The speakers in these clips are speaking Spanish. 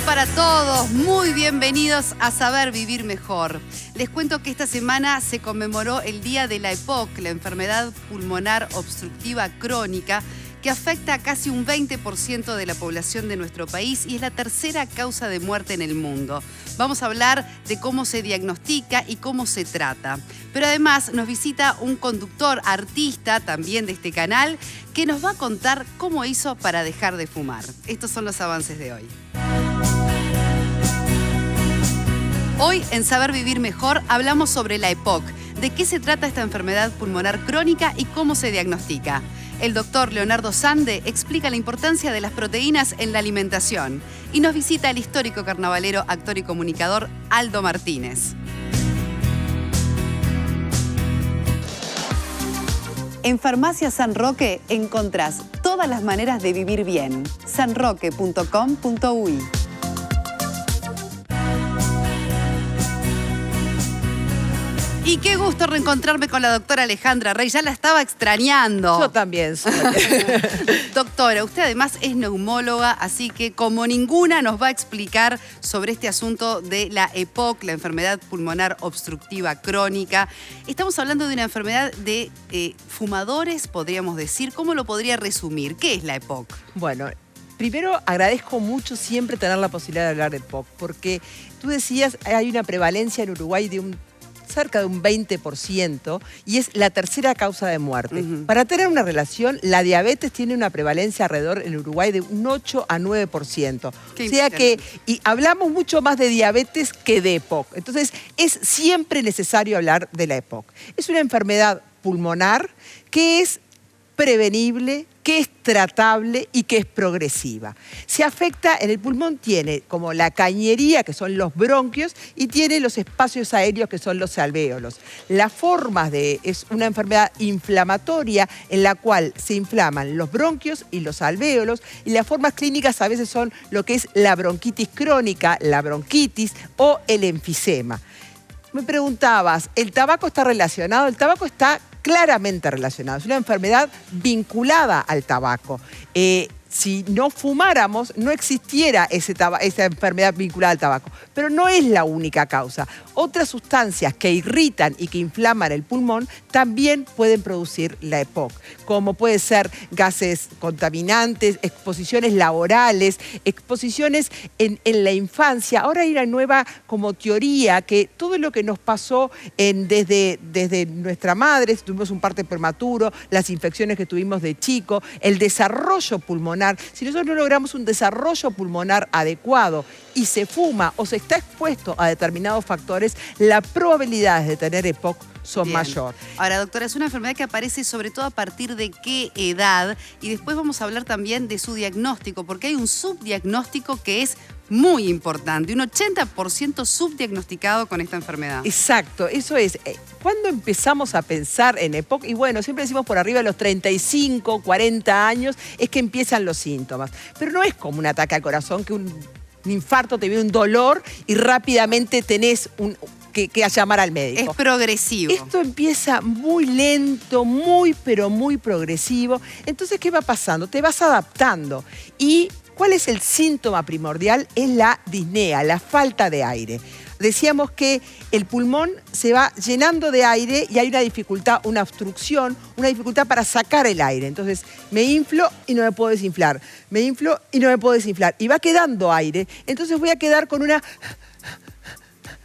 para todos, muy bienvenidos a Saber Vivir Mejor. Les cuento que esta semana se conmemoró el Día de la EPOC, la enfermedad pulmonar obstructiva crónica, que afecta a casi un 20% de la población de nuestro país y es la tercera causa de muerte en el mundo. Vamos a hablar de cómo se diagnostica y cómo se trata. Pero además nos visita un conductor, artista también de este canal, que nos va a contar cómo hizo para dejar de fumar. Estos son los avances de hoy. Hoy en Saber Vivir Mejor hablamos sobre la EPOC, de qué se trata esta enfermedad pulmonar crónica y cómo se diagnostica. El doctor Leonardo Sande explica la importancia de las proteínas en la alimentación y nos visita el histórico carnavalero, actor y comunicador Aldo Martínez. En Farmacia San Roque encontrás todas las maneras de vivir bien. sanroque.com.uy. Y qué gusto reencontrarme con la doctora Alejandra Rey, ya la estaba extrañando. Yo también soy. Doctora, usted además es neumóloga, así que como ninguna nos va a explicar sobre este asunto de la EPOC, la enfermedad pulmonar obstructiva crónica. Estamos hablando de una enfermedad de fumadores, podríamos decir. ¿Cómo lo podría resumir? ¿Qué es la EPOC? Bueno, primero agradezco mucho siempre tener la posibilidad de hablar de EPOC, porque tú decías, hay una prevalencia en Uruguay de cerca de un 20% y es la tercera causa de muerte. Para tener una relación, la diabetes tiene una prevalencia alrededor en Uruguay de un 8 a 9%. O sea que, y hablamos mucho más de diabetes que de EPOC. Entonces, es siempre necesario hablar de la EPOC. Es una enfermedad pulmonar que es prevenible, que es tratable y que es progresiva. Se afecta en el pulmón, tiene como la cañería, que son los bronquios, y tiene los espacios aéreos, que son los alvéolos. Las formas es una enfermedad inflamatoria en la cual se inflaman los bronquios y los alvéolos, y las formas clínicas a veces son lo que es la bronquitis crónica, la bronquitis o el enfisema. Me preguntabas, ¿el tabaco está relacionado? El tabaco está claramente relacionado. Es una enfermedad vinculada al tabaco. Si no fumáramos, no existiera esa enfermedad vinculada al tabaco. Pero no es la única causa. Otras sustancias que irritan y que inflaman el pulmón también pueden producir la EPOC, como puede ser gases contaminantes, exposiciones laborales, exposiciones en la infancia. Ahora hay una nueva como teoría que todo lo que nos pasó desde nuestra madre, tuvimos un parto prematuro, las infecciones que tuvimos de chico, el desarrollo pulmonar. Si nosotros no logramos un desarrollo pulmonar adecuado y se fuma o se está expuesto a determinados factores, las probabilidades de tener EPOC son mayor. Ahora, doctora, es una enfermedad que aparece sobre todo a partir de qué edad, y después vamos a hablar también de su diagnóstico, porque hay un subdiagnóstico que es muy importante, un 80% subdiagnosticado con esta enfermedad. Exacto, eso es. ¿Cuándo empezamos a pensar en EPOC? Y bueno, siempre decimos por arriba de los 35, 40 años es que empiezan los síntomas. Pero no es como un ataque al corazón, que un infarto te viene un dolor y rápidamente tenés que llamar al médico. Es progresivo. Esto empieza muy lento, pero muy progresivo. Entonces, ¿qué va pasando? Te vas adaptando. ¿Y cuál es el síntoma primordial? Es la disnea, la falta de aire. Decíamos que el pulmón se va llenando de aire y hay una dificultad, una obstrucción, una dificultad para sacar el aire. Entonces, me inflo y no me puedo desinflar. Me inflo y no me puedo desinflar. Y va quedando aire. Entonces voy a quedar con una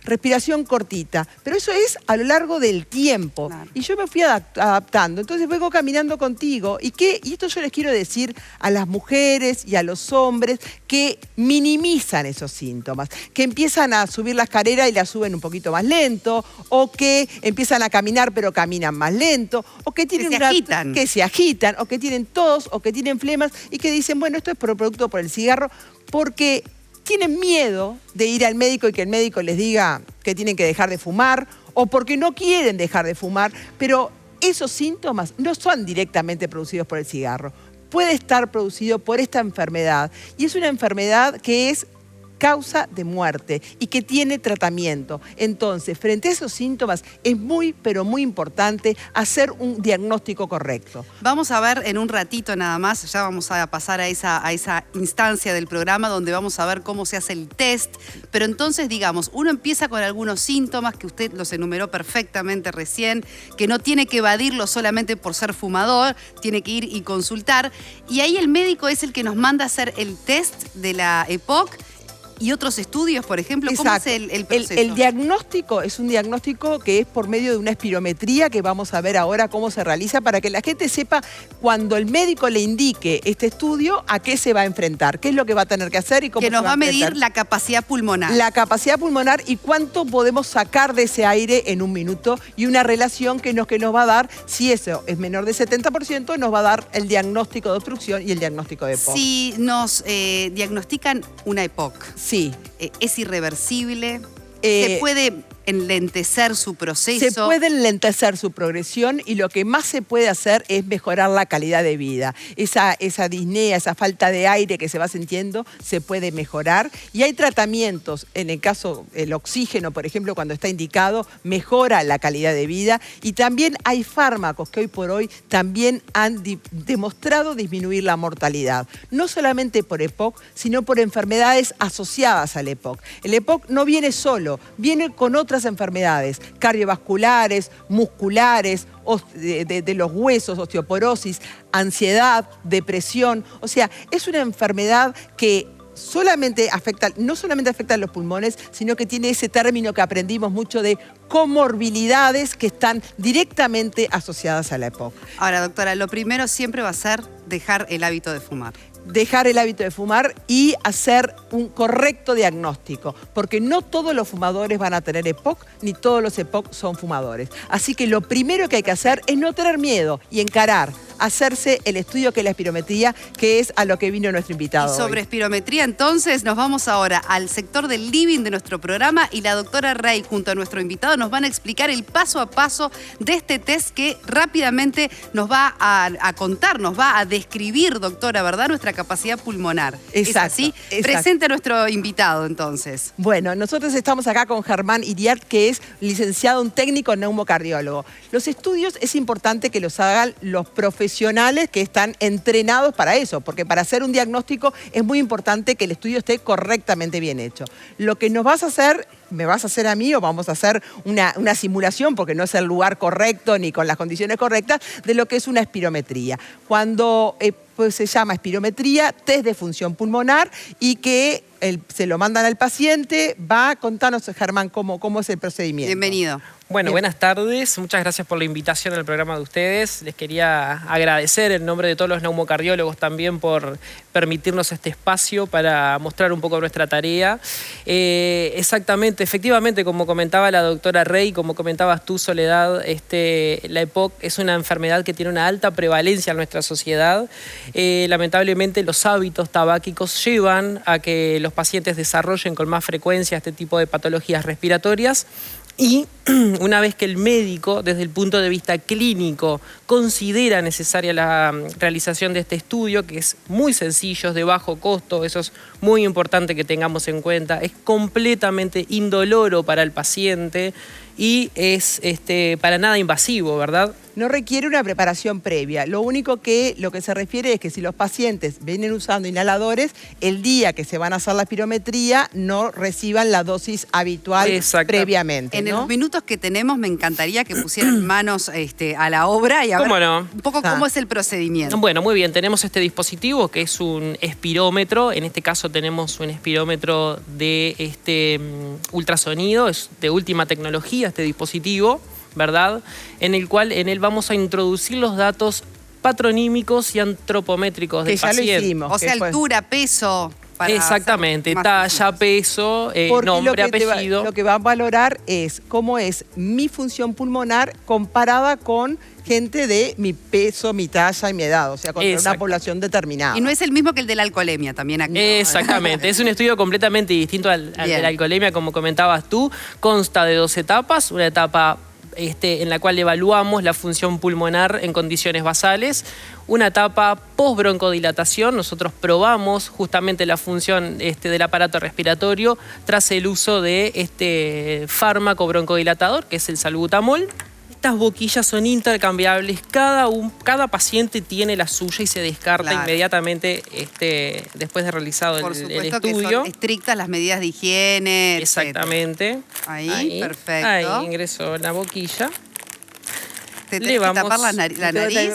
respiración cortita, pero eso es a lo largo del tiempo. Claro. Y yo me fui adaptando, entonces vengo caminando contigo. Y esto yo les quiero decir a las mujeres y a los hombres que minimizan esos síntomas, que empiezan a subir la escalera y la suben un poquito más lento, o que empiezan a caminar pero caminan más lento, o que tienen que se agitan, o que tienen tos, o que tienen flemas y que dicen, bueno, esto es producto por el cigarro, porque tienen miedo de ir al médico y que el médico les diga que tienen que dejar de fumar, o porque no quieren dejar de fumar, pero esos síntomas no son directamente producidos por el cigarro. Puede estar producido por esta enfermedad, y es una enfermedad que es causa de muerte y que tiene tratamiento. Entonces, frente a esos síntomas, es muy, pero muy importante hacer un diagnóstico correcto. Vamos a ver en un ratito nada más, ya vamos a pasar a esa instancia del programa donde vamos a ver cómo se hace el test, pero entonces, digamos, uno empieza con algunos síntomas que usted los enumeró perfectamente recién, que no tiene que evadirlo solamente por ser fumador, tiene que ir y consultar, y ahí el médico es el que nos manda a hacer el test de la EPOC y otros estudios, por ejemplo. ¿Cómo es el proceso? El diagnóstico es un diagnóstico que es por medio de una espirometría que vamos a ver ahora cómo se realiza para que la gente sepa cuando el médico le indique este estudio a qué se va a enfrentar, qué es lo que va a tener que hacer y cómo se va a enfrentar. Que nos va a medir la capacidad pulmonar. La capacidad pulmonar y cuánto podemos sacar de ese aire en un minuto y una relación que nos va a dar, si eso es menor de 70%, nos va a dar el diagnóstico de obstrucción y el diagnóstico de EPOC. Si nos diagnostican una EPOC, sí. ¿Es irreversible? ¿Se puede enlentecer su proceso? Se puede enlentecer su progresión y lo que más se puede hacer es mejorar la calidad de vida. Esa disnea, esa falta de aire que se va sintiendo, se puede mejorar. Y hay tratamientos, en el caso el oxígeno, por ejemplo, cuando está indicado, mejora la calidad de vida. Y también hay fármacos que hoy por hoy también han demostrado disminuir la mortalidad. No solamente por EPOC, sino por enfermedades asociadas al EPOC. El EPOC no viene solo, viene con otras enfermedades cardiovasculares, musculares, de los huesos, osteoporosis, ansiedad, depresión. O sea, es una enfermedad que no solamente afecta a los pulmones, sino que tiene ese término que aprendimos mucho de comorbilidades que están directamente asociadas a la EPOC. Ahora, doctora, lo primero siempre va a ser dejar el hábito de fumar. Dejar el hábito de fumar y hacer un correcto diagnóstico, porque no todos los fumadores van a tener EPOC, ni todos los EPOC son fumadores. Así que lo primero que hay que hacer es no tener miedo y encarar, hacerse el estudio que es la espirometría, que es a lo que vino nuestro invitado. Y sobre espirometría, entonces, nos vamos ahora al sector del living de nuestro programa y la doctora Rey, junto a nuestro invitado, nos van a explicar el paso a paso de este test que rápidamente nos va a contar, nos va a describir, doctora, ¿verdad?, nuestra capacidad pulmonar. Exacto. ¿Es así? Exacto. Presente a nuestro invitado, entonces. Bueno, nosotros estamos acá con Germán Iriart, que es licenciado en técnico neumocardiólogo. Los estudios es importante que los hagan los profesionales que están entrenados para eso, porque para hacer un diagnóstico es muy importante que el estudio esté correctamente bien hecho. Lo que nos vas a hacer, me vas a hacer a mí o vamos a hacer una simulación, porque no es el lugar correcto ni con las condiciones correctas, de lo que es una espirometría. Cuando pues se llama espirometría, test de función pulmonar, y que se lo mandan al paciente. Contanos, Germán, cómo es el procedimiento. Bienvenido. Bueno, buenas tardes. Muchas gracias por la invitación al programa de ustedes. Les quería agradecer en nombre de todos los neumocardiólogos también por permitirnos este espacio para mostrar un poco nuestra tarea. Exactamente, efectivamente, como comentaba la doctora Rey, como comentabas tú, Soledad, la EPOC es una enfermedad que tiene una alta prevalencia en nuestra sociedad. Lamentablemente, los hábitos tabáquicos llevan a que los pacientes desarrollen con más frecuencia este tipo de patologías respiratorias. Y una vez que el médico, desde el punto de vista clínico, considera necesaria la realización de este estudio, que es muy sencillo, es de bajo costo, eso es muy importante que tengamos en cuenta, es completamente indoloro para el paciente y es para nada invasivo, ¿verdad? No requiere una preparación previa. Lo que se refiere es que si los pacientes vienen usando inhaladores, el día que se van a hacer la espirometría no reciban la dosis habitual previamente, ¿no? En los minutos que tenemos me encantaría que pusieran manos a la obra y a ver un poco cómo es el procedimiento. Bueno, muy bien. Tenemos este dispositivo que es un espirómetro. En este caso tenemos un espirómetro de ultrasonido, es de última tecnología este dispositivo, ¿verdad? En el vamos a introducir los datos patronímicos y antropométricos del paciente. Ya lo hicimos. O sea, altura, peso. Exactamente, talla, peso, nombre, apellido. Lo que va a valorar es cómo es mi función pulmonar comparada con gente de mi peso, mi talla y mi edad, o sea, con una población determinada. Y no es el mismo que el de la alcoholemia, también aquí. Exactamente, es un estudio completamente distinto al de la alcoholemia, como comentabas tú. Consta de 2 etapas, una etapa en la cual evaluamos la función pulmonar en condiciones basales. Una etapa post-broncodilatación, nosotros probamos justamente la función del aparato respiratorio tras el uso de este fármaco broncodilatador, que es el salbutamol. Estas boquillas son intercambiables, cada paciente tiene la suya y se descarta inmediatamente después de realizado el estudio. Por supuesto que son estrictas las medidas de higiene. Exactamente. Ahí, perfecto. Ahí ingresó la boquilla. Te tenés que tapar la nariz.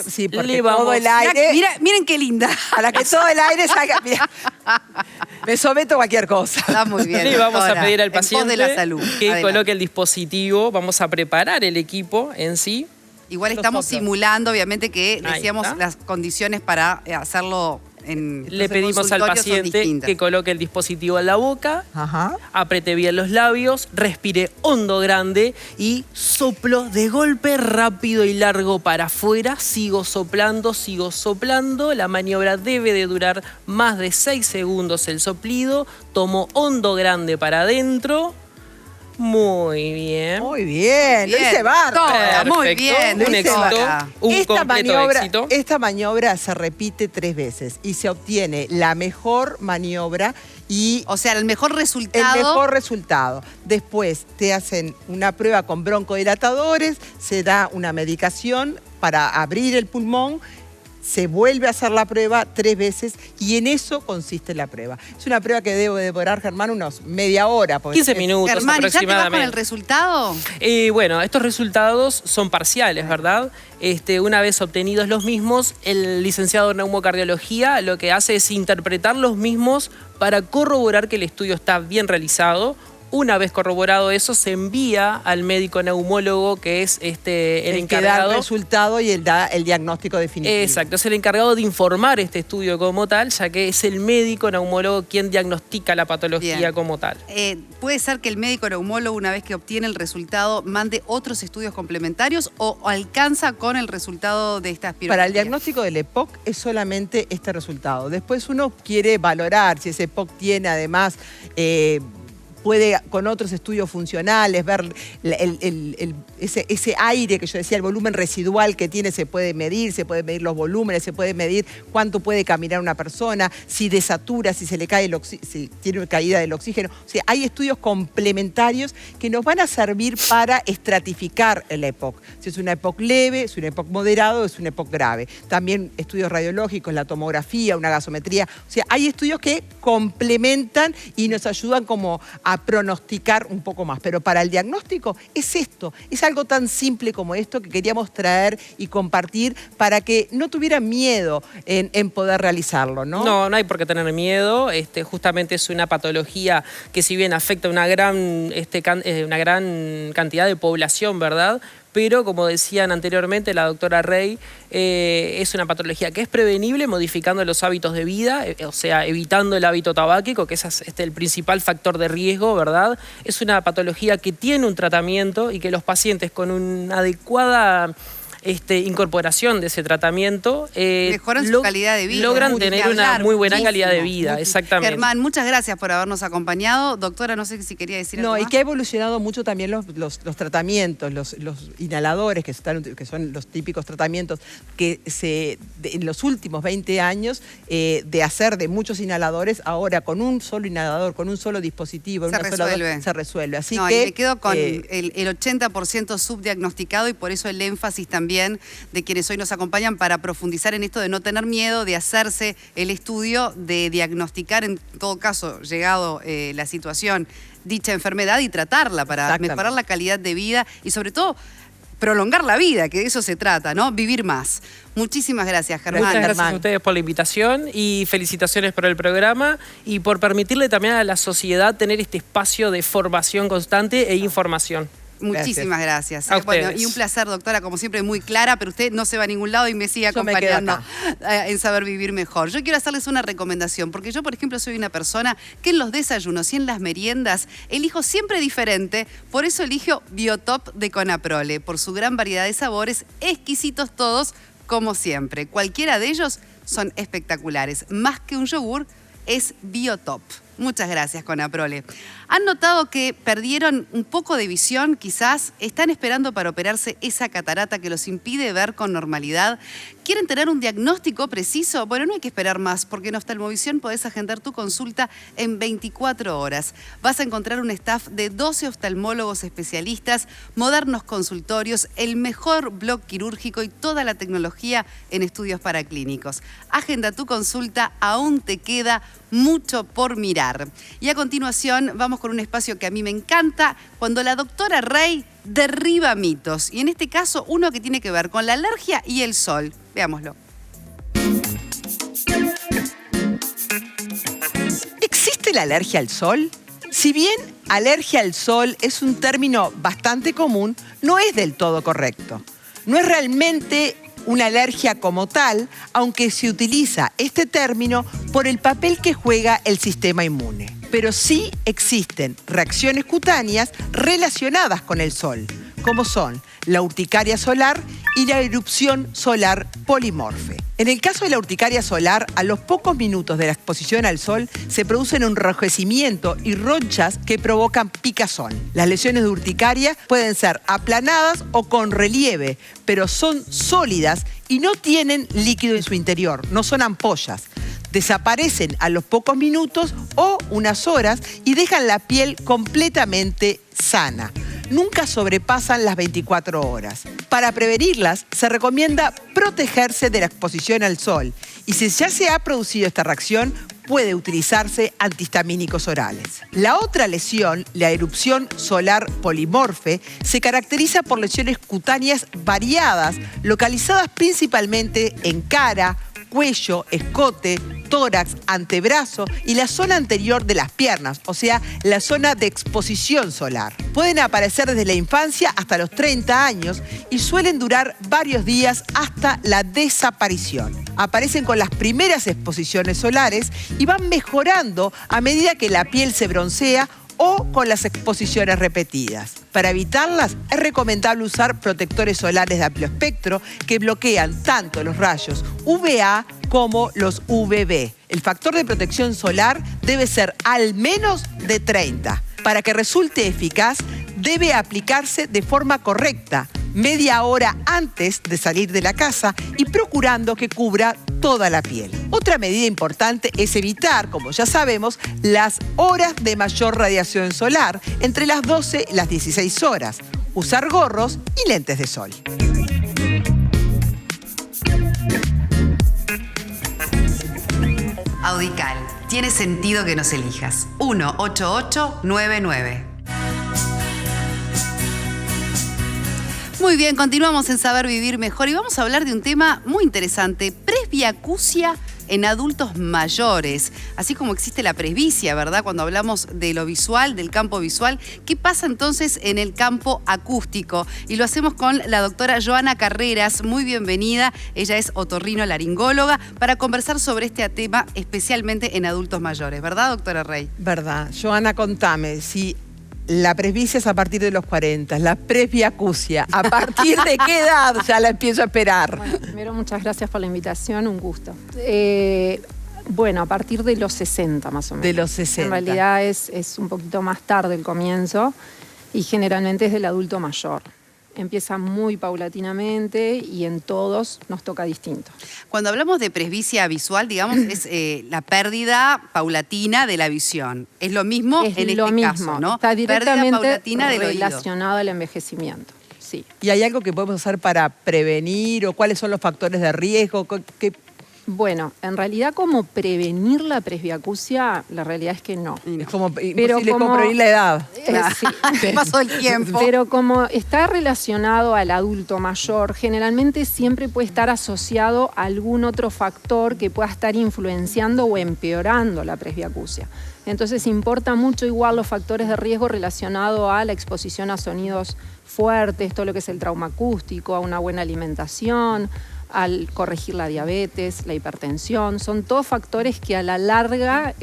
Sí, porque todo el aire... Miren qué linda. Para que todo el aire salga... Mira, me someto a cualquier cosa. Está muy bien. Le vamos a pedir al paciente de la salud. que coloque el dispositivo. Vamos a preparar el equipo en sí. Igual estamos simulando, obviamente, que decíamos las condiciones para hacerlo en Le pedimos al paciente que coloque el dispositivo en la boca, apriete bien los labios, respire hondo, grande y soplo de golpe rápido y largo para afuera. Sigo soplando. La maniobra debe de durar más de 6 segundos el soplido. Tomo hondo, grande para adentro. Muy bien. Muy bien, lo hice bárbaro. Muy bien, un éxito, un completo éxito. Esta maniobra se repite 3 veces y se obtiene la mejor maniobra y... O sea, el mejor resultado. El mejor resultado. Después te hacen una prueba con broncodilatadores, se da una medicación para abrir el pulmón, se vuelve a hacer la prueba 3 veces y en eso consiste la prueba. Es una prueba que debo devorar, Germán, unos media hora. 15 minutos Germán, aproximadamente. ¿ya te vas con el resultado? Bueno, estos resultados son parciales, ¿verdad? Una vez obtenidos los mismos, el licenciado en neumocardiología lo que hace es interpretar los mismos para corroborar que el estudio está bien realizado. Una vez corroborado eso, se envía al médico neumólogo, que es el encargado. Que da el resultado y da el diagnóstico definitivo. Exacto, es el encargado de informar este estudio como tal, ya que es el médico neumólogo quien diagnostica la patología como tal. ¿Puede ser que el médico neumólogo, una vez que obtiene el resultado, mande otros estudios complementarios o alcanza con el resultado de esta aspiración? Para el diagnóstico del EPOC es solamente este resultado. Después uno quiere valorar si ese EPOC tiene además... puede con otros estudios funcionales ver ese aire que yo decía, el volumen residual que tiene, se puede medir los volúmenes, se puede medir cuánto puede caminar una persona, si desatura, si se le cae si tiene caída del oxígeno. O sea, hay estudios complementarios que nos van a servir para estratificar el EPOC. Si es una EPOC leve, es un EPOC moderado, es un EPOC grave. También estudios radiológicos, la tomografía, una gasometría. O sea, hay estudios que complementan y nos ayudan como a pronosticar un poco más. Pero para el diagnóstico es esto, es algo tan simple como esto que queríamos traer y compartir para que no tuvieran miedo en poder realizarlo, ¿no? No hay por qué tener miedo. Justamente es una patología que si bien afecta a una gran cantidad de población, ¿verdad? Pero, como decían anteriormente la doctora Rey, es una patología que es prevenible modificando los hábitos de vida, o sea, evitando el hábito tabáquico, que es el principal factor de riesgo, ¿verdad? Es una patología que tiene un tratamiento y que los pacientes con una adecuada incorporación de ese tratamiento mejoran su calidad de vida, logran tener una muy buena calidad de vida, exactamente. Germán, muchas gracias por habernos acompañado. Doctora, no sé si quería decir algo más. Y que ha evolucionado mucho también los tratamientos, los inhaladores, que son los típicos tratamientos que en los últimos 20 años de hacer de muchos inhaladores, ahora con un solo inhalador, con un solo dispositivo, se resuelve. Así que me quedo con el 80% subdiagnosticado y por eso el énfasis también de quienes hoy nos acompañan para profundizar en esto de no tener miedo, de hacerse el estudio, de diagnosticar en todo caso, llegado la situación, dicha enfermedad y tratarla para mejorar la calidad de vida y sobre todo prolongar la vida, que de eso se trata, ¿no? Vivir más. Muchísimas gracias, Germán. Muchas gracias a ustedes por la invitación y felicitaciones por el programa y por permitirle también a la sociedad tener este espacio de formación constante e información. Muchísimas gracias. Bueno, y un placer, doctora, como siempre, muy clara, pero usted no se va a ningún lado y me sigue acompañando en Saber Vivir Mejor. Yo quiero hacerles una recomendación, porque yo, por ejemplo, soy una persona que en los desayunos y en las meriendas elijo siempre diferente, por eso elijo Biotop de Conaprole, por su gran variedad de sabores, exquisitos todos, como siempre. Cualquiera de ellos son espectaculares. Más que un yogur, es Biotop. Muchas gracias, Conaprole. ¿Han notado que perdieron un poco de visión, quizás? ¿Están esperando para operarse esa catarata que los impide ver con normalidad? ¿Quieren tener un diagnóstico preciso? Bueno, no hay que esperar más, porque en Oftalmovisión podés agendar tu consulta en 24 horas. Vas a encontrar un staff de 12 oftalmólogos especialistas, modernos consultorios, el mejor blog quirúrgico y toda la tecnología en estudios paraclínicos. Agenda tu consulta, aún te queda mucho por mirar. Y a continuación vamos con un espacio que a mí me encanta, cuando la doctora Rey derriba mitos. Y en este caso uno que tiene que ver con la alergia y el sol. Veámoslo. ¿Existe la alergia al sol? Si bien alergia al sol es un término bastante común, no es del todo correcto. No es realmente una alergia como tal, aunque se utiliza este término por el papel que juega el sistema inmune. Pero sí existen reacciones cutáneas relacionadas con el sol, como son la urticaria solar y la erupción solar polimorfe. En el caso de la urticaria solar, a los pocos minutos de la exposición al sol se producen un enrojecimiento y ronchas que provocan picazón. Las lesiones de urticaria pueden ser aplanadas o con relieve, pero son sólidas y no tienen líquido en su interior, no son ampollas. Desaparecen a los pocos minutos o unas horas y dejan la piel completamente sana. Nunca sobrepasan las 24 horas. Para prevenirlas, se recomienda protegerse de la exposición al sol. Y si ya se ha producido esta reacción, puede utilizarse antihistamínicos orales. La otra lesión, la erupción solar polimorfe, se caracteriza por lesiones cutáneas variadas, localizadas principalmente en cara, cuello, escote, tórax, antebrazo y la zona anterior de las piernas, o sea, la zona de exposición solar. Pueden aparecer desde la infancia hasta los 30 años y suelen durar varios días hasta la desaparición. Aparecen con las primeras exposiciones solares y van mejorando a medida que la piel se broncea o con las exposiciones repetidas. Para evitarlas, es recomendable usar protectores solares de amplio espectro que bloquean tanto los rayos UVA como los UVB. El factor de protección solar debe ser al menos de 30. Para que resulte eficaz, debe aplicarse de forma correcta, media hora antes de salir de la casa y procurando que cubra toda la piel. Otra medida importante es evitar, como ya sabemos, las horas de mayor radiación solar, entre las 12 y las 16 horas. Usar gorros y lentes de sol. Audical. Tiene sentido que nos elijas. 18899. Muy bien, continuamos en Saber Vivir Mejor y vamos a hablar de un tema muy interesante, presbiacusia en adultos mayores. Así como existe la presbicia, ¿verdad? Cuando hablamos de lo visual, del campo visual, ¿qué pasa entonces en el campo acústico? Y lo hacemos con la doctora Joana Carreras, muy bienvenida. Ella es otorrinolaringóloga para conversar sobre este tema, especialmente en adultos mayores, ¿verdad, doctora Rey? Verdad. Joana, contame, si la presbicia es a partir de los 40, la presbiacusia, ¿a partir de qué edad ya la empiezo a esperar? Bueno, primero, muchas gracias por la invitación, un gusto. Bueno, a partir de los 60 más o menos. De los 60. En realidad es un poquito más tarde el comienzo y generalmente es del adulto mayor. Empieza muy paulatinamente y en todos nos toca distinto. Cuando hablamos de presbicia visual, digamos, es la pérdida paulatina de la visión. Es lo mismo en este caso, ¿no? Está directamente pérdida paulatina del relacionado al envejecimiento. Sí. ¿Y hay algo que podemos hacer para prevenir o cuáles son los factores de riesgo? Bueno, en realidad como prevenir la presbiacusia, la realidad es que no. Es como imposible como prevenir la edad. Sí. Pasó el tiempo. Pero como está relacionado al adulto mayor, generalmente siempre puede estar asociado a algún otro factor que pueda estar influenciando o empeorando la presbiacusia. Entonces importa mucho igual los factores de riesgo relacionados a la exposición a sonidos fuertes, todo lo que es el trauma acústico, a una buena alimentación, al corregir la diabetes, la hipertensión. Son todos factores que a la larga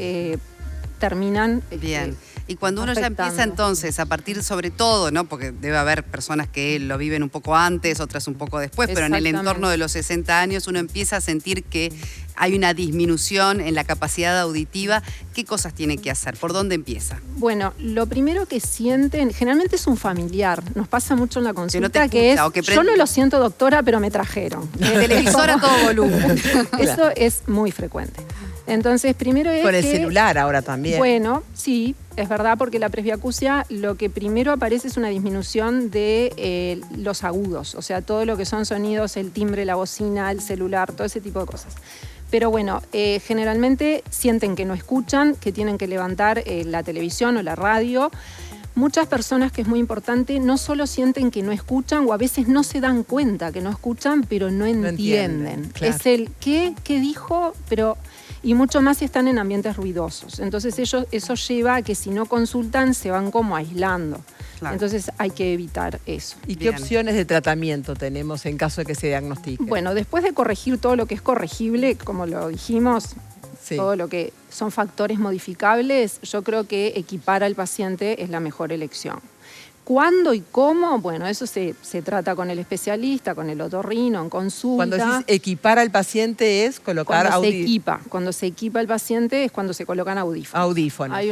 terminan bien. Y cuando uno afectando. ya empieza entonces, a partir sobre todo, ¿no? Porque debe haber personas que lo viven un poco antes, otras un poco después, pero en el entorno de los 60 años uno empieza a sentir que hay una disminución en la capacidad auditiva, ¿qué cosas tiene que hacer? ¿Por dónde empieza? Bueno, lo primero que sienten, generalmente es un familiar, nos pasa mucho en la consulta, escucha, que es, o que yo no lo siento, doctora, pero me trajeron. El televisor a todo volumen. Eso es muy frecuente. Entonces, primero es Con el que, celular ahora también. Bueno, sí, es verdad, porque la presbiacusia lo que primero aparece es una disminución de los agudos, o sea, todo lo que son sonidos, el timbre, la bocina, el celular, todo ese tipo de cosas. Pero bueno, generalmente sienten que no escuchan, que tienen que levantar la televisión o la radio. Muchas personas, que es muy importante, no solo sienten que no escuchan o a veces no se dan cuenta que no escuchan, pero no entienden. Claro. Es el ¿qué dijo? Pero... Y mucho más si están en ambientes ruidosos. Entonces eso lleva a que si no consultan se van como aislando. Claro. Entonces hay que evitar eso. ¿Y qué opciones de tratamiento tenemos en caso de que se diagnostique? Bueno, después de corregir todo lo que es corregible, como lo dijimos, Sí. todo lo que son factores modificables, yo creo que equipar al paciente es la mejor elección. ¿Cuándo y cómo? Bueno, eso se trata con el especialista, con el otorrino, en consulta. Cuando decís equipar al paciente es colocar Cuando se equipa el paciente es cuando se colocan audífonos. Audífonos. Hay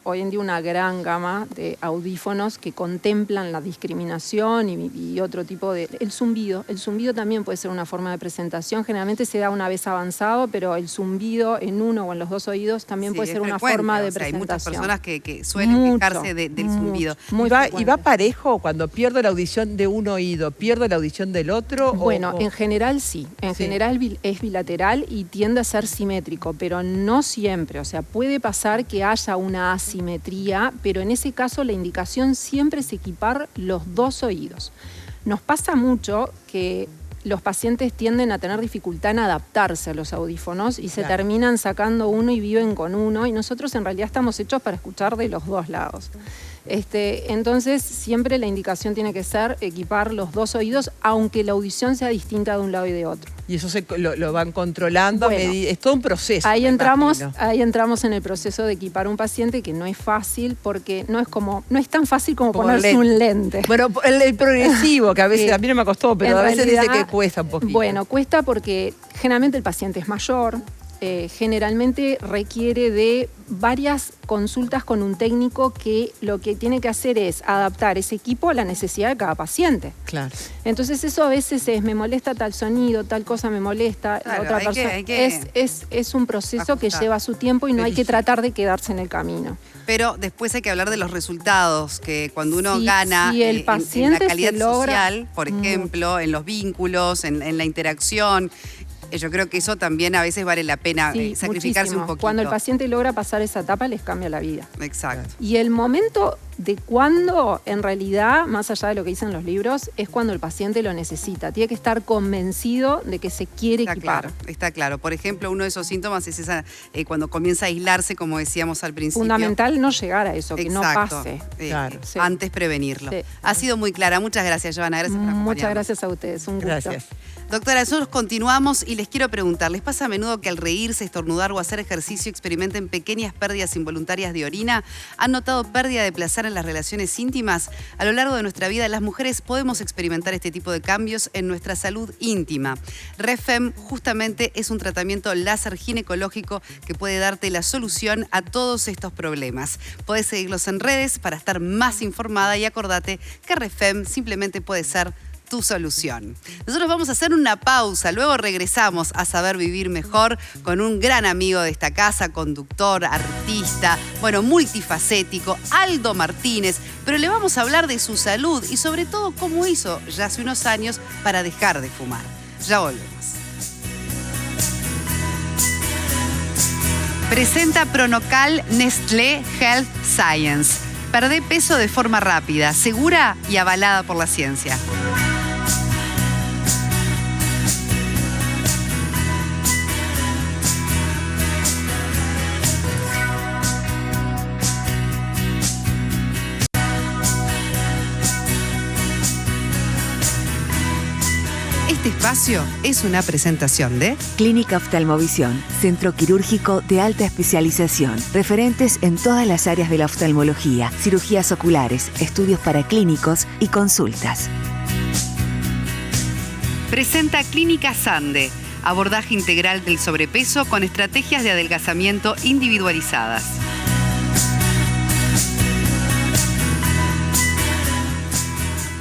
hoy en día una gran gama de audífonos que contemplan la discriminación y otro tipo de... El zumbido también puede ser una forma de presentación. Generalmente se da una vez avanzado, pero el zumbido en uno o en los dos oídos también puede ser una forma de presentación. Hay muchas personas que suelen quejarse del zumbido. ¿Y va parejo cuando pierdo la audición de un oído, pierdo la audición del otro? Bueno, en general sí. En general es bilateral y tiende a ser simétrico, pero no siempre. O sea, puede pasar que haya una asimetría, pero en ese caso la indicación siempre es equipar los dos oídos. Nos pasa mucho que los pacientes tienden a tener dificultad en adaptarse a los audífonos y se terminan sacando uno y viven con uno, y nosotros en realidad estamos hechos para escuchar de los dos lados. Entonces siempre la indicación tiene que ser equipar los dos oídos, aunque la audición sea distinta de un lado y de otro. Y eso lo van controlando, bueno, es todo un proceso. Ahí entramos en el proceso de equipar a un paciente, que no es fácil, porque no es tan fácil como ponerse un lente. Bueno, el progresivo, que a veces a mí no me costó, pero a veces dice que cuesta un poquito. Bueno, cuesta porque generalmente el paciente es mayor, generalmente requiere de varias consultas con un técnico que lo que tiene que hacer es adaptar ese equipo a la necesidad de cada paciente. Claro. Entonces eso a veces me molesta tal sonido, tal cosa me molesta, la otra persona. Es un proceso que lleva su tiempo y no hay que tratar de quedarse en el camino. Pero después hay que hablar de los resultados, que cuando uno gana el paciente en la calidad logra social, por ejemplo, en los vínculos, en la interacción. Yo creo que eso también a veces vale la pena sacrificarse muchísimo. un poquito. Cuando el paciente logra pasar esa etapa, les cambia la vida. Exacto. Y el momento de cuando, en realidad, más allá de lo que dicen los libros, es cuando el paciente lo necesita. Tiene que estar convencido de que se quiere equipar. Está claro. Por ejemplo, uno de esos síntomas es cuando comienza a aislarse, como decíamos al principio. Fundamental no llegar a eso, que no pase. Antes prevenirlo. Sí. Ha sido muy clara. Muchas gracias, Giovanna. Gracias por acompañarnos. Muchas gracias a ustedes. Un gusto. Gracias. Doctora, nosotros continuamos y les quiero preguntar, ¿les pasa a menudo que al reírse, estornudar o hacer ejercicio experimenten pequeñas pérdidas involuntarias de orina? ¿Han notado pérdida de placer en las relaciones íntimas? A lo largo de nuestra vida, las mujeres podemos experimentar este tipo de cambios en nuestra salud íntima. REFEM justamente es un tratamiento láser ginecológico que puede darte la solución a todos estos problemas. Podés seguirlos en redes para estar más informada y acordate que REFEM simplemente puede ser tu solución. Nosotros vamos a hacer una pausa, luego regresamos a Saber Vivir Mejor con un gran amigo de esta casa, conductor, artista, multifacético, Aldo Martínez, pero le vamos a hablar de su salud y sobre todo cómo hizo ya hace unos años para dejar de fumar. Ya volvemos. Presenta Pronocal Nestlé Health Science. Perdé peso de forma rápida, segura y avalada por la ciencia. Este espacio es una presentación de Clínica Oftalmovisión, centro quirúrgico de alta especialización, referentes en todas las áreas de la oftalmología, cirugías oculares, estudios paraclínicos y consultas. Presenta Clínica Sande, Abordaje integral del sobrepeso con estrategias de adelgazamiento individualizadas.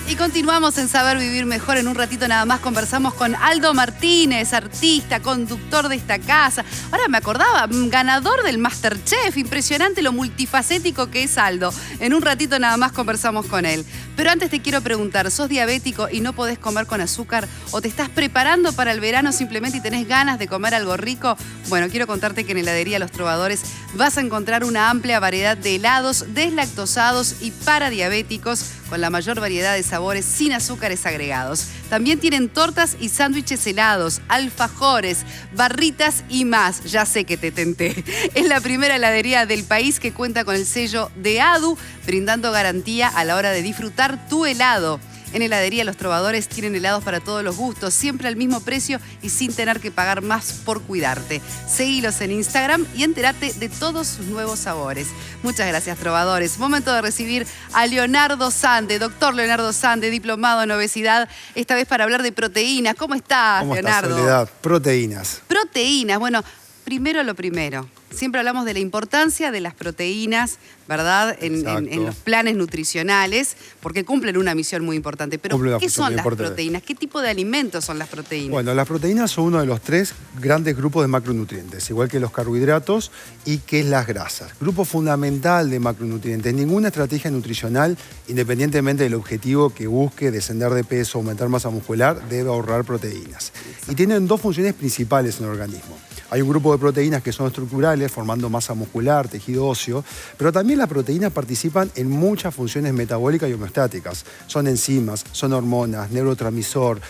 Y continuamos en Saber Vivir Mejor. En un ratito nada más conversamos con Aldo Martínez, artista, conductor de esta casa. Ahora me acordaba, ganador del MasterChef. Impresionante lo multifacético que es Aldo. En un ratito nada más conversamos con él. Pero antes te quiero preguntar, ¿sos diabético y no podés comer con azúcar? ¿O te estás preparando para el verano simplemente y tenés ganas de comer algo rico? Bueno, quiero contarte que en Heladería Los Trovadores vas a encontrar una amplia variedad de helados deslactosados y para diabéticos, con la mayor variedad de sabores sin azúcares agregados. También tienen tortas y sándwiches helados, alfajores, barritas y más. Ya sé que te tenté. Es la primera heladería del país que cuenta con el sello de ADU, brindando garantía a la hora de disfrutar tu helado. En Heladería Los Trovadores tienen helados para todos los gustos, siempre al mismo precio y sin tener que pagar más por cuidarte. Seguilos en Instagram y entérate de todos sus nuevos sabores. Muchas gracias, Trovadores. Momento de recibir a Leonardo Sande, doctor Leonardo Sande, diplomado en obesidad, esta vez para hablar de proteínas. ¿Cómo estás, Leonardo? ¿Cómo estás, Soledad? Proteínas. Proteínas, bueno, primero lo primero. Siempre hablamos de la importancia de las proteínas, ¿verdad? En los planes nutricionales, porque cumplen una misión muy importante. Pero, ¿qué son las proteínas? ¿Qué tipo de alimentos son las proteínas? Bueno, las proteínas son uno de los 3 grandes grupos de macronutrientes, igual que los carbohidratos y que es las grasas. Grupo fundamental de macronutrientes. Ninguna estrategia nutricional, independientemente del objetivo que busque, descender de peso, aumentar masa muscular, debe ahorrar proteínas. Y tienen 2 funciones principales en el organismo. Hay un grupo de proteínas que son estructurales, formando masa muscular, tejido óseo, pero también las proteínas participan en muchas funciones metabólicas y homeostáticas. Son enzimas, son hormonas, neurotransmisor,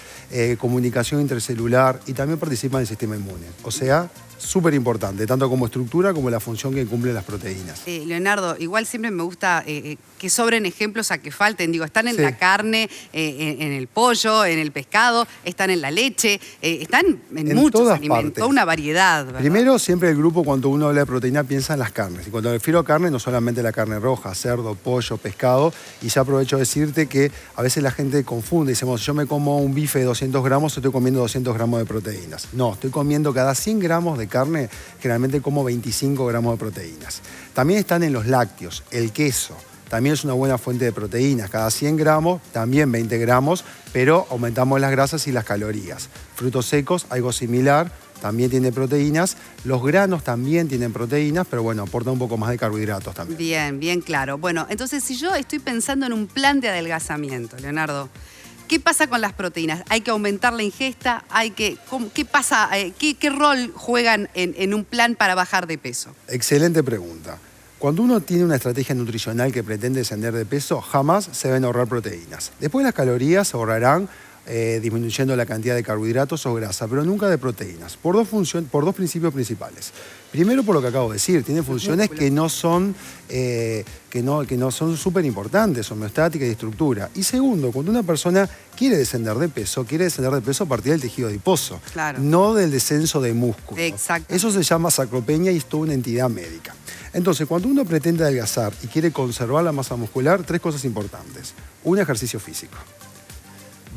comunicación intercelular y también participan en el sistema inmune. O sea, súper importante, tanto como estructura como la función que cumplen las proteínas. Leonardo, igual siempre me gusta que sobren ejemplos a que falten. Digo, están en la carne, en el pollo, en el pescado, están en la leche, están en muchos alimentos, toda una variedad, ¿verdad? Primero, siempre el grupo, cuando uno habla de proteína, piensa en las carnes. Y cuando me refiero a carne, no solamente la carne roja, cerdo, pollo, pescado. Y ya aprovecho de decirte que a veces la gente confunde. Decimos, yo me como un bife de 200 gramos, estoy comiendo 200 gramos de proteínas. No, estoy comiendo cada 100 gramos de carne, generalmente como 25 gramos de proteínas. También están en los lácteos, el queso. También es una buena fuente de proteínas. Cada 100 gramos, también 20 gramos, pero aumentamos las grasas y las calorías. Frutos secos, algo similar, también tiene proteínas. Los granos también tienen proteínas, pero bueno, aportan un poco más de carbohidratos también. Bien, bien claro. Bueno, entonces si yo estoy pensando en un plan de adelgazamiento, Leonardo, ¿qué pasa con las proteínas? ¿Hay que aumentar la ingesta? ¿Qué pasa? ¿Qué rol juegan en un plan para bajar de peso? Excelente pregunta. Cuando uno tiene una estrategia nutricional que pretende descender de peso, jamás se deben ahorrar proteínas. Después las calorías se ahorrarán disminuyendo la cantidad de carbohidratos o grasa, pero nunca de proteínas, por dos principios principales. Primero, por lo que acabo de decir, tiene funciones que no son súper importantes, homeostática y estructura. Y segundo, cuando una persona quiere descender de peso a partir del tejido adiposo, no del descenso de músculo. Exacto. Eso se llama sarcopenia y es toda una entidad médica. Entonces, cuando uno pretende adelgazar y quiere conservar la masa muscular, 3 cosas importantes. 1, ejercicio físico.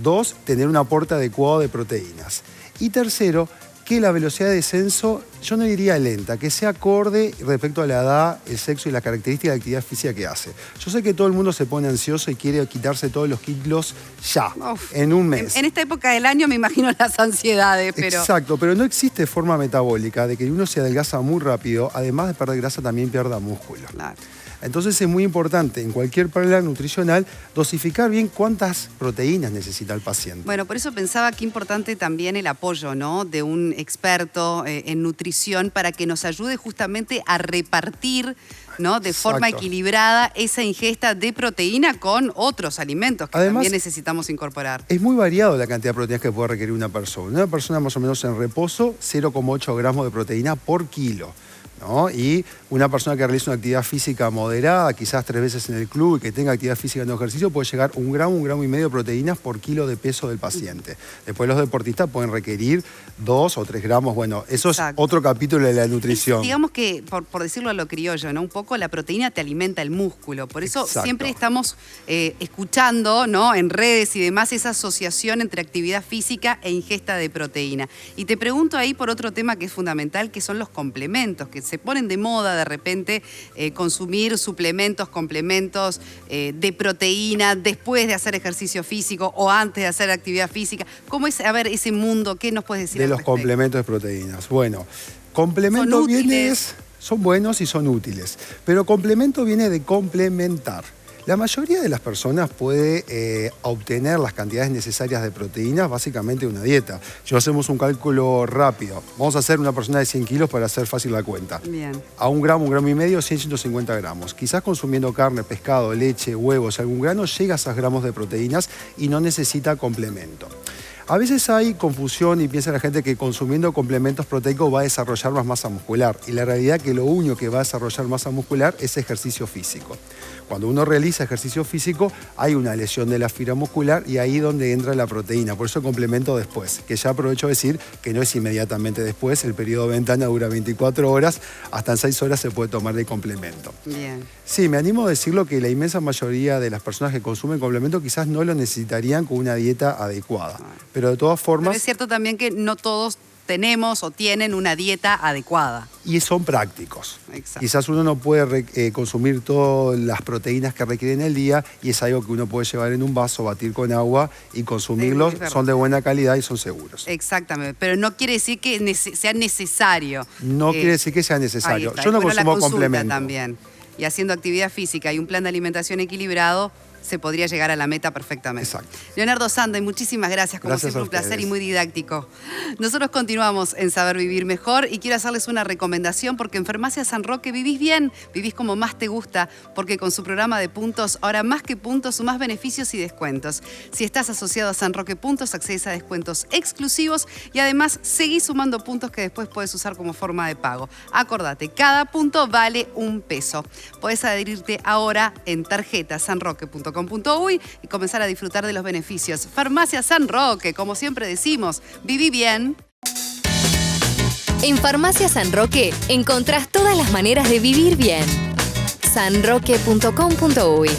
2, tener un aporte adecuado de proteínas. Y tercero, que la velocidad de descenso, yo no diría lenta, que sea acorde respecto a la edad, el sexo y las características de la actividad física que hace. Yo sé que todo el mundo se pone ansioso y quiere quitarse todos los kilos ya, en un mes. En esta época del año me imagino las ansiedades, pero... Exacto, pero no existe forma metabólica de que uno se adelgaza muy rápido, además de perder grasa también pierda músculo. Claro. Entonces es muy importante en cualquier plan nutricional dosificar bien cuántas proteínas necesita el paciente. Bueno, por eso pensaba que importante también el apoyo, ¿no?, de un experto en nutrición para que nos ayude justamente a repartir, ¿no?, de forma equilibrada esa ingesta de proteína con otros alimentos que además también necesitamos incorporar. Es muy variado la cantidad de proteínas que puede requerir una persona. Una persona más o menos en reposo, 0,8 gramos de proteína por kilo. ¿no? Y una persona que realiza una actividad física moderada, quizás 3 veces en el club y que tenga actividad física no ejercicio, puede llegar 1 gramo, 1,5 gramos de proteínas por kilo de peso del paciente. Después los deportistas pueden requerir 2 o 3 gramos. Bueno, eso Exacto. es otro capítulo de la nutrición. Digamos que, por decirlo a lo criollo, ¿no? Un poco la proteína te alimenta el músculo. Por eso Exacto. siempre estamos escuchando, ¿no? En redes y demás esa asociación entre actividad física e ingesta de proteína. Y te pregunto ahí por otro tema que es fundamental, que son los complementos, que se ponen de moda de repente consumir suplementos, complementos de proteína después de hacer ejercicio físico o antes de hacer actividad física. ¿Cómo es, a ver, ese mundo? ¿Qué nos puedes decir De al los respecto? complementos de proteínas. Bueno, complemento ¿Son viene... útiles? Son buenos y son útiles, pero complemento viene de complementar. La mayoría de las personas puede obtener las cantidades necesarias de proteínas básicamente de una dieta. Si hacemos un cálculo rápido, vamos a hacer una persona de 100 kilos para hacer fácil la cuenta. Bien. A 1 gramo, 1,5 gramos, 150 gramos. Quizás consumiendo carne, pescado, leche, huevos, algún grano, llega a esos gramos de proteínas y no necesita complemento. A veces hay confusión y piensa la gente que consumiendo complementos proteicos va a desarrollar más masa muscular. Y la realidad es que lo único que va a desarrollar masa muscular es ejercicio físico. Cuando uno realiza ejercicio físico hay una lesión de la fibra muscular y ahí es donde entra la proteína. Por eso complemento después, que ya aprovecho de decir que no es inmediatamente después. El periodo de ventana dura 24 horas, hasta en 6 horas se puede tomar de complemento. Bien. Sí, me animo a decirlo que la inmensa mayoría de las personas que consumen complemento quizás no lo necesitarían con una dieta adecuada. Pero de todas formas... Pero es cierto también que no todos tenemos o tienen una dieta adecuada. Y son prácticos. Exacto. Quizás uno no puede consumir todas las proteínas que requiere en el día y es algo que uno puede llevar en un vaso, batir con agua y consumirlos. verdad. Son de buena calidad y son seguros. Exactamente, pero no quiere decir que sea necesario. No quiere decir que sea necesario. Ahí está. Yo no Bueno, la consumo consulta complemento. también. Y haciendo actividad física y un plan de alimentación equilibrado, se podría llegar a la meta perfectamente. Exacto. Leonardo Sande, muchísimas gracias. Como Gracias siempre, a un placer ustedes. y muy didáctico. Nosotros continuamos en Saber Vivir Mejor y quiero hacerles una recomendación porque en Farmacia San Roque vivís bien, vivís como más te gusta, porque con su programa de puntos, ahora más que puntos, sumás beneficios y descuentos. Si estás asociado a San Roque Puntos, accedes a descuentos exclusivos y además seguís sumando puntos que después puedes usar como forma de pago. Acordate, cada punto vale $1. Podés adherirte ahora en tarjetasanroque.com.uy y comenzar a disfrutar de los beneficios. Farmacia San Roque, como siempre decimos, viví bien. En Farmacia San Roque encontrás todas las maneras de vivir bien. sanroque.com.uy.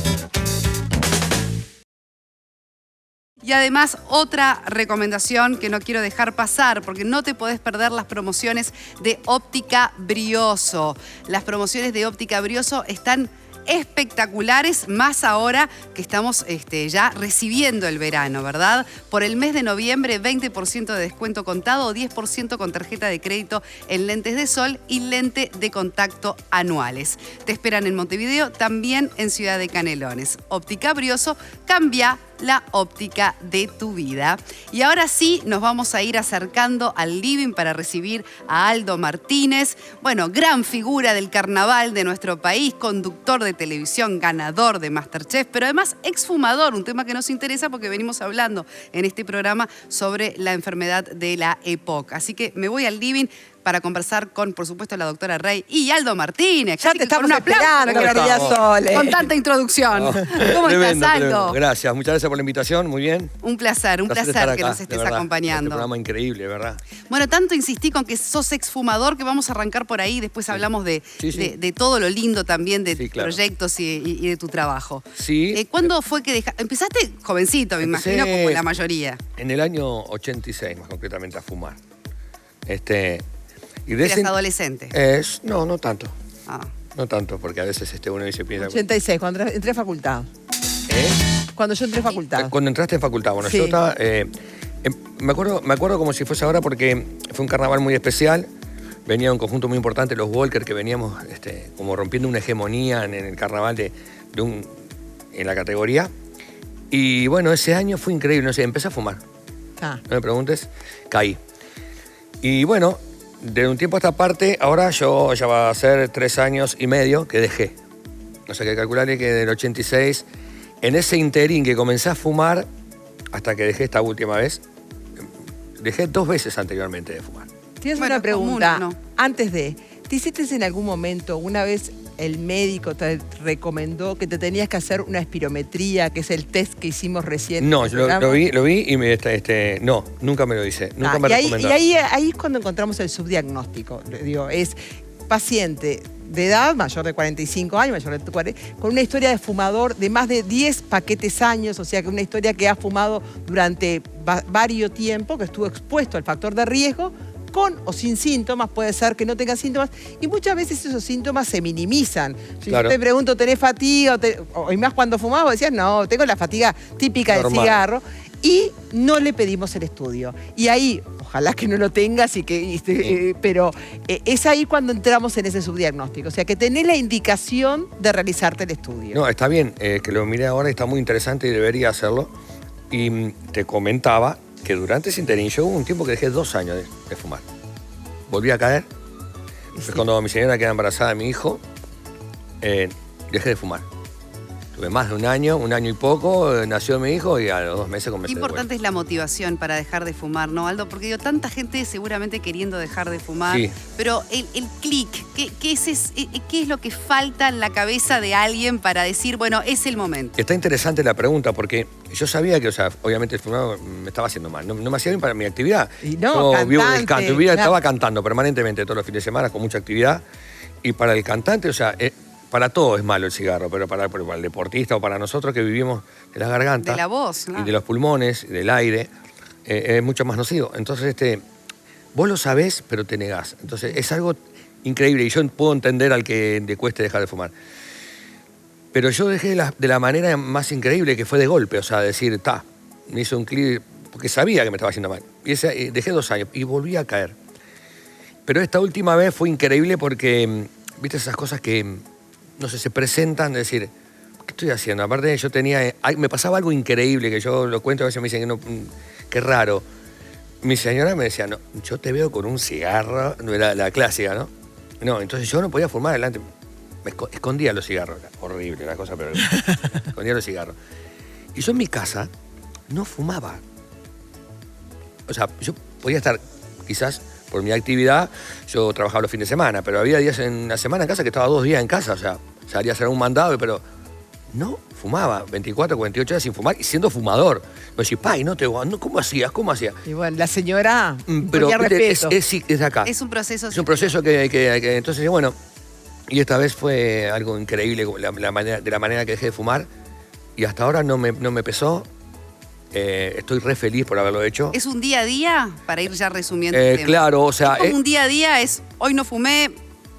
Y además, otra recomendación que no quiero dejar pasar, porque no te podés perder las promociones de Óptica Brioso. Las promociones de Óptica Brioso están espectaculares, más ahora que estamos ya recibiendo el verano, ¿verdad? Por el mes de noviembre, 20% de descuento contado o 10% con tarjeta de crédito en lentes de sol y lente de contacto anuales. Te esperan en Montevideo, también en Ciudad de Canelones. Óptica Brioso, cambia la óptica de tu vida. Y ahora sí, nos vamos a ir acercando al living para recibir a Aldo Martínez. Bueno, gran figura del carnaval de nuestro país, conductor de televisión, ganador de MasterChef, pero además exfumador, un tema que nos interesa porque venimos hablando en este programa sobre la enfermedad de la EPOC. Así que me voy al living para conversar con, por supuesto, la doctora Rey y Aldo Martínez. Ya Casi te que con estamos un aplauso, esperando, querida Sole. con tanta introducción. ¿Cómo Tremendo, estás, Aldo? tremendo. Gracias, muchas gracias por la invitación, muy bien. Un placer estar que acá, nos de estés verdad. acompañando. Este programa increíble, ¿verdad? Bueno, tanto insistí con que sos exfumador que vamos a arrancar por ahí, después hablamos de todo lo lindo también de Sí, tus claro. proyectos y de tu trabajo. Sí. ¿Cuándo fue que dejaste? Empezaste jovencito, me Empecé imagino, como la mayoría. En el año 86, más concretamente, a fumar. Y Eras adolescente. No, no tanto. Ah. No tanto, porque a veces uno dice... piensa, 86, cuando entré a facultad. ¿eh? Cuando yo entré a facultad. Cuando entraste en facultad, bueno, Sí. yo estaba... me acuerdo como si fuese ahora porque fue un carnaval muy especial. Venía un conjunto muy importante, los Walker, que veníamos como rompiendo una hegemonía en el carnaval en la categoría. Y bueno, ese año fue increíble, no sé, empecé a fumar. Ah. No me preguntes, caí. Y bueno, de un tiempo a esta parte, ahora yo ya va a ser 3 años y medio que dejé. O sea que calcularé que del 86, en ese interín que comencé a fumar, hasta que dejé esta última vez, dejé 2 veces anteriormente de fumar. Tienes Bueno, una pregunta. común, ¿no? Antes de... ¿Te hiciste en algún momento, una vez el médico te recomendó que te tenías que hacer una espirometría, que es el test que hicimos recién? No, yo lo vi y no, nunca me lo hice, nunca me recomendó. Y ahí es cuando encontramos el subdiagnóstico. Digo, es paciente de edad, mayor de 45 años, mayor de 40, con una historia de fumador de más de 10 paquetes años, o sea, que una historia que ha fumado durante varios tiempo, que estuvo expuesto al factor de riesgo, con o sin síntomas, puede ser que no tenga síntomas, y muchas veces esos síntomas se minimizan. Si yo te pregunto, ¿tenés fatiga? Y más cuando fumabas, decías, no, tengo la fatiga típica del cigarro, y no le pedimos el estudio. Y ahí, ojalá que no lo tengas, pero es ahí cuando entramos en ese subdiagnóstico. O sea, que tenés la indicación de realizarte el estudio. No, está bien, que lo miré ahora, está muy interesante y debería hacerlo. Y te comentaba que durante ese interín yo hubo un tiempo que dejé 2 años de fumar. Volví a caer. Entonces, cuando mi señora queda embarazada de mi hijo, dejé de fumar. Tuve más de un año y poco, nació mi hijo y a los 2 meses comencé. Qué importante es la motivación para dejar de fumar, ¿no, Aldo? Porque digo, tanta gente seguramente queriendo dejar de fumar, pero el clic, ¿qué es lo que falta en la cabeza de alguien para decir, bueno, es el momento? Está interesante la pregunta porque yo sabía que, o sea, obviamente el fumado me estaba haciendo mal, no me hacía bien para mi actividad. Y no, estaba cantando permanentemente todos los fines de semana con mucha actividad y para el cantante, o sea... para todo es malo el cigarro, pero para el deportista o para nosotros que vivimos de la garganta. De la voz, ¿no? Y de los pulmones, del aire, es mucho más nocivo. Entonces, vos lo sabés, pero te negás. Entonces, es algo increíble y yo puedo entender al que le cueste dejar de fumar. Pero yo dejé de la manera más increíble, que fue de golpe, o sea, decir, me hizo un clic, porque sabía que me estaba haciendo mal. Y dejé 2 años y volví a caer. Pero esta última vez fue increíble porque, viste esas cosas que... no sé, se presentan, de decir, ¿qué estoy haciendo? Aparte yo me pasaba algo increíble, que yo lo cuento, a veces me dicen que no, qué raro. Mi señora me decía, no, yo te veo con un cigarro, la clásica, ¿no? No, entonces yo no podía fumar adelante, me escondía los cigarros, era horrible la cosa, pero escondía los cigarros. Y yo en mi casa no fumaba. O sea, yo podía estar quizás... por mi actividad, yo trabajaba los fines de semana, pero había días en la semana en casa que estaba 2 días en casa, o sea, salía a hacer un mandado, pero no fumaba 24, 48 horas sin fumar y siendo fumador. Me decía, ¿cómo hacías? Y bueno, la señora, pero respeto. Es de acá. Es un proceso. Es un proceso que entonces, bueno, y esta vez fue algo increíble de la manera que dejé de fumar y hasta ahora no me pesó. Estoy re feliz por haberlo hecho. ¿Es un día a día? Para ir ya resumiendo el tema. Claro, o sea... ¿Es como un día a día? ¿Es hoy no fumé,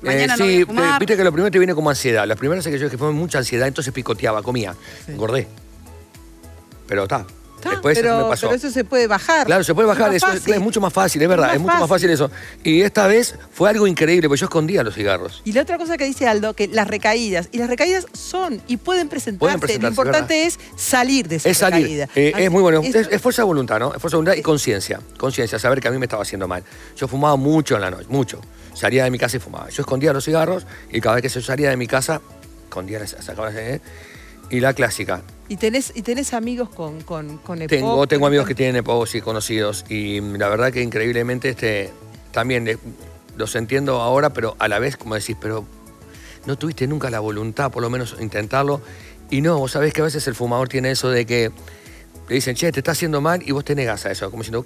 mañana no voy a fumar? Viste que lo primero te viene como ansiedad. Las primeras veces que yo dejé fumé mucha ansiedad, entonces picoteaba, comía, engordé. Pero después eso me pasó. Pero eso se puede bajar. Claro, se puede bajar, es mucho más fácil, es verdad, es mucho más fácil eso. Y esta vez fue algo increíble, porque yo escondía los cigarros. Y la otra cosa que dice Aldo, que las recaídas son y pueden presentarse. Lo importante es salir de esa recaída. Es muy bueno, es fuerza de voluntad, ¿no? Es fuerza de voluntad y conciencia. Conciencia, saber que a mí me estaba haciendo mal. Yo fumaba mucho en la noche, mucho. Salía de mi casa y fumaba. Yo escondía los cigarros y cada vez que yo salía de mi casa, sacaba y la clásica. ¿Y tenés amigos con EPOC? Tengo amigos que tienen EPOC, sí, conocidos. Y la verdad que increíblemente también los entiendo ahora, pero a la vez, como decís, pero no tuviste nunca la voluntad, por lo menos intentarlo. Y no, vos sabés que a veces el fumador tiene eso de que le dicen, che, te está haciendo mal, y vos te negás a eso. Como diciendo,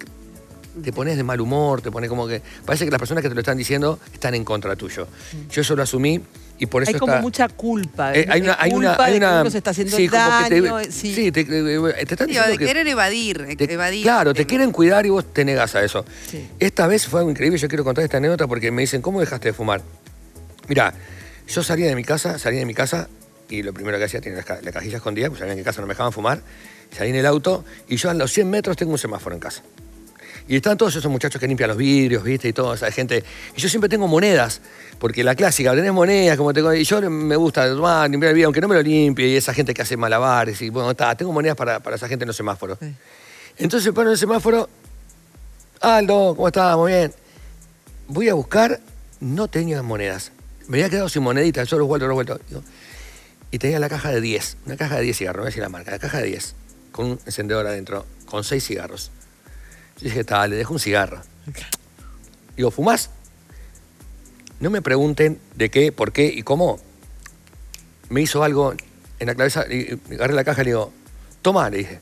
te pones de mal humor, te pones como que... Parece que las personas que te lo están diciendo están en contra tuyo. Yo eso lo asumí. Y por eso hay como mucha culpa. Hay una de que uno se está haciendo daño. Te están diciendo de querer evadir. Claro, te quieren cuidar y vos te negás a eso. Sí. Esta vez fue algo increíble. Yo quiero contar esta anécdota porque me dicen, ¿cómo dejaste de fumar? Mirá, yo salía de mi casa y lo primero que hacía, tenía la cajilla escondida, pues sabían que en casa no me dejaban fumar. Salí en el auto y yo a los 100 metros tengo un semáforo en casa. Y están todos esos muchachos que limpian los vidrios, ¿viste? Y toda esa gente. Y yo siempre tengo monedas, porque la clásica, tenés monedas, y yo me gusta limpiar el vidrio, aunque no me lo limpie, y esa gente que hace malabares, y bueno, tengo monedas para esa gente en los semáforos. Sí. Entonces paro en el semáforo, Aldo, ¿cómo estás? Muy bien. Voy a buscar, no tenía monedas. Me había quedado sin moneditas, yo los vuelto. Y tenía la caja de 10, una caja de 10 cigarros, no voy a decir la marca, la caja de 10, con un encendedor adentro, con 6 cigarros. Yo dije, le dejo un cigarro. Digo, ¿fumás? no me pregunten de qué, por qué y cómo. Me hizo algo en la cabeza, y agarré la caja y le digo, tomá, le dije.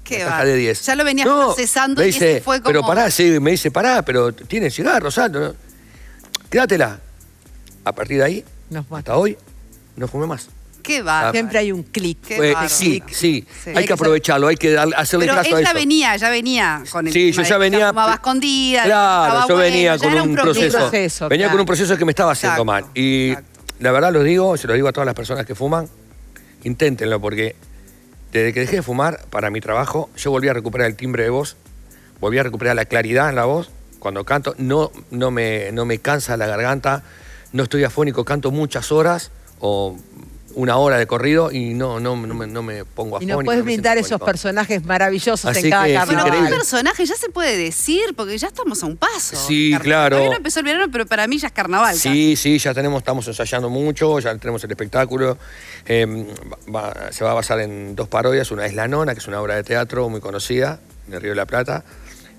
Qué caja de 10. Ya lo venías procesando me y dice, ese fue como... Pero pará, sí, me dice, pará, pero tiene cigarros, Aldo, ¿no? Quédatela. A partir de ahí, hasta hoy, no fumé más. Qué va. Siempre hay un clic. Sí, hay que aprovecharlo, hay que hacerle pero caso a eso. Pero él ya venía con el Sí, yo ya venía... fumaba escondida. Claro, yo venía con un proceso. Venía claro. con un proceso que me estaba haciendo mal. Y la verdad lo digo, se lo digo a todas las personas que fuman, inténtenlo, porque desde que dejé de fumar, para mi trabajo, yo volví a recuperar el timbre de voz, volví a recuperar la claridad en la voz. Cuando canto, no me cansa la garganta, no estoy afónico, canto muchas horas o 1 hora de corrido y no me pongo afónico. Y nos puedes brindar esos personajes maravillosos en cada carnaval. Bueno, ¿qué personaje ya se puede decir? Porque ya estamos a un paso. Sí, claro. Todavía no empezó el verano, pero para mí ya es carnaval. Sí, ya estamos ensayando mucho, ya tenemos el espectáculo. Se va a basar en 2 parodias. Una es La Nona, que es una obra de teatro muy conocida en el Río de la Plata.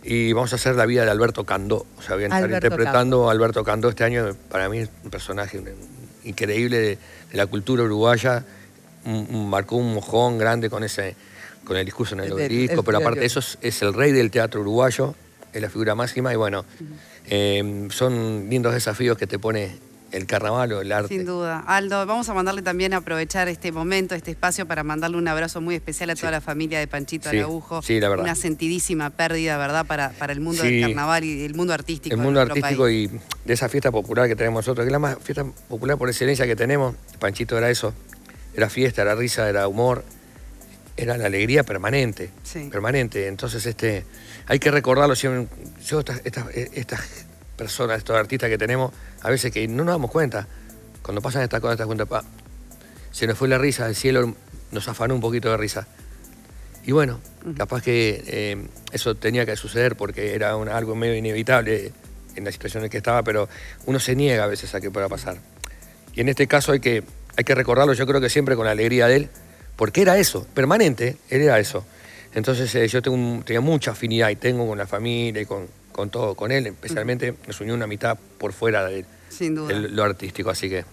Y vamos a hacer la vida de Alberto Candó. O sea, voy a estar interpretando a Alberto Candó este año. Para mí es un personaje increíble de la cultura uruguaya. Marcó un mojón grande con el discurso en el obelisco, pero aparte de eso es el rey del teatro uruguayo, es la figura máxima. Y bueno, son lindos desafíos que te pone el carnaval o el arte. Sin duda. Aldo, vamos a mandarle también a aprovechar este momento, este espacio, para mandarle un abrazo muy especial a toda la familia de Panchito Araujo. Sí, la verdad. Una sentidísima pérdida, ¿verdad?, para el mundo del carnaval y el mundo artístico. El mundo artístico país. Y de esa fiesta popular que tenemos nosotros, que es la más fiesta popular por excelencia que tenemos. Panchito era eso. Era fiesta, era risa, era humor, era la alegría permanente. Sí. Permanente. Entonces, hay que recordarlo siempre. Estas personas, estos artistas que tenemos, a veces que no nos damos cuenta, cuando pasan estas cosas, se nos fue la risa, el cielo nos afanó un poquito de risa. Y bueno, capaz que eso tenía que suceder porque era algo medio inevitable en la situación en que estaba, pero uno se niega a veces a que pueda pasar. Y en este caso hay que recordarlo, yo creo que siempre con la alegría de él, porque era eso, permanente, él era eso. Entonces yo tenía mucha afinidad y tengo con la familia y con todo, con él, especialmente nos unió una mitad por fuera de lo artístico, así que...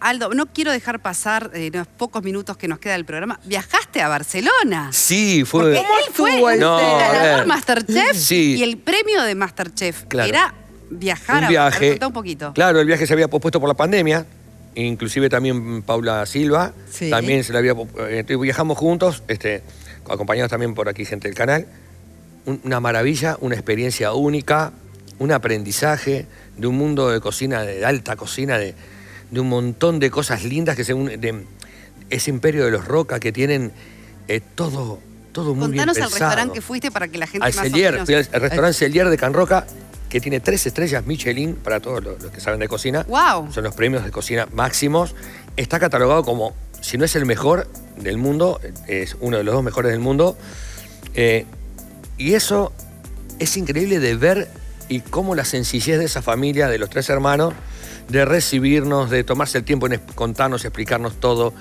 Aldo, no quiero dejar pasar los pocos minutos que nos queda del programa. ¿Viajaste a Barcelona? Sí, fue... Porque él fue el ganador Masterchef y el premio de Masterchef era viajar un viaje, Contá un poquito. Claro, el viaje se había pospuesto por la pandemia, inclusive también Paula Silva, también se la había... viajamos juntos, acompañados también por aquí gente del canal. Una maravilla, una experiencia única, un aprendizaje de un mundo de cocina, de alta cocina, de un montón de cosas lindas que de ese imperio de los Roca que tienen todo muy bien pensado. Contanos al restaurante que fuiste para que la gente más o menos... Fui al restaurante Cellier de Can Roca, que tiene 3 estrellas Michelin para todos los que saben de cocina. ¡Wow! Son los premios de cocina máximos. Está catalogado como, si no es el mejor del mundo, es uno de los 2 mejores del mundo. Y eso es increíble de ver y cómo la sencillez de esa familia, de los 3 hermanos, de recibirnos, de tomarse el tiempo en contarnos, explicarnos todo.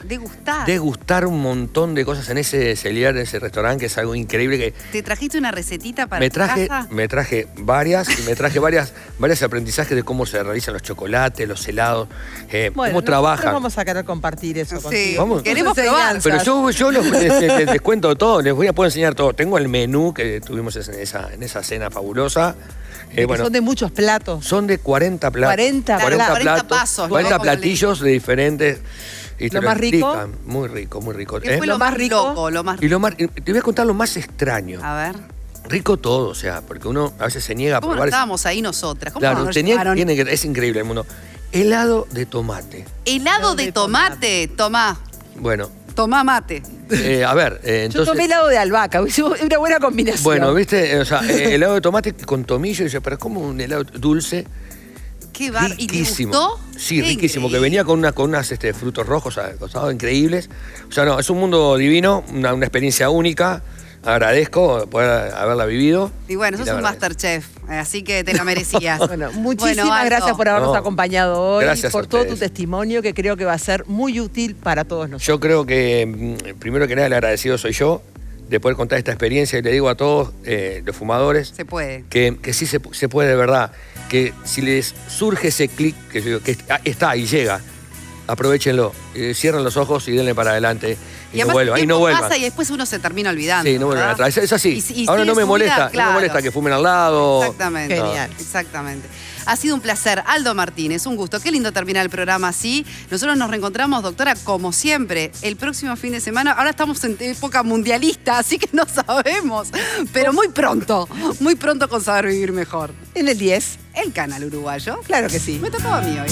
Degustar un montón de cosas en ese Cellier, en ese restaurante, que es algo increíble. Que ¿Te trajiste una recetita para tu casa? Me traje varias, y me traje varios aprendizajes de cómo se realizan los chocolates, los helados, cómo trabajan. Vamos a querer compartir eso contigo. ¿Vamos? Queremos probar. Pero yo les cuento todo, puedo enseñar todo. Tengo el menú que tuvimos en esa cena fabulosa. Bueno, son de muchos platos. Son de 40 platos. 40 pasos. 40 platillos de diferentes. Y ¿Lo más rico? Muy rico, muy rico. ¿Qué fue lo más rico? Te voy a contar lo más extraño. A ver. Rico todo, o sea, porque uno a veces se niega a probar. ¿Cómo estábamos ahí nosotras? ¿Cómo claro, es increíble el mundo. Helado de tomate. Helado de tomate, tomá. Bueno. Tomá mate. A ver, entonces... Yo tomé helado de albahaca, una buena combinación. Bueno, viste, o sea, helado de tomate con tomillo, y dice, pero es como un helado dulce. Qué bar. ¿Y te gustó? Sí, riquísimo, que venía con unas frutos rojos acostados increíbles. O sea, no, es un mundo divino, una experiencia única. Agradezco poder haberla vivido. Y bueno, sos un Masterchef, así que te la merecías. Bueno, muchísimas gracias por habernos acompañado hoy, por todo tu testimonio, que creo que va a ser muy útil para todos nosotros. Yo creo que, primero que nada, el agradecido soy yo de poder contar esta experiencia, y le digo a todos los fumadores se puede. Que sí se puede de verdad, que si les surge ese clic que está y llega, aprovechenlo, cierren los ojos y denle para adelante y no vuelvan. Y no vuelvan. Pasa y después uno se termina olvidando. Sí, no vuelvan ¿verdad? atrás. Es así. Y ahora no me molesta, claro. no me molesta que fumen al lado. Exactamente. Genial. Exactamente. Ha sido un placer. Aldo Martínez, un gusto. Qué lindo terminar el programa así. Nosotros nos reencontramos, doctora, como siempre, el próximo fin de semana. Ahora estamos en época mundialista, así que no sabemos. Pero muy pronto con Saber Vivir Mejor. En el 10. El canal uruguayo. Claro que sí. Me tocaba a mí hoy.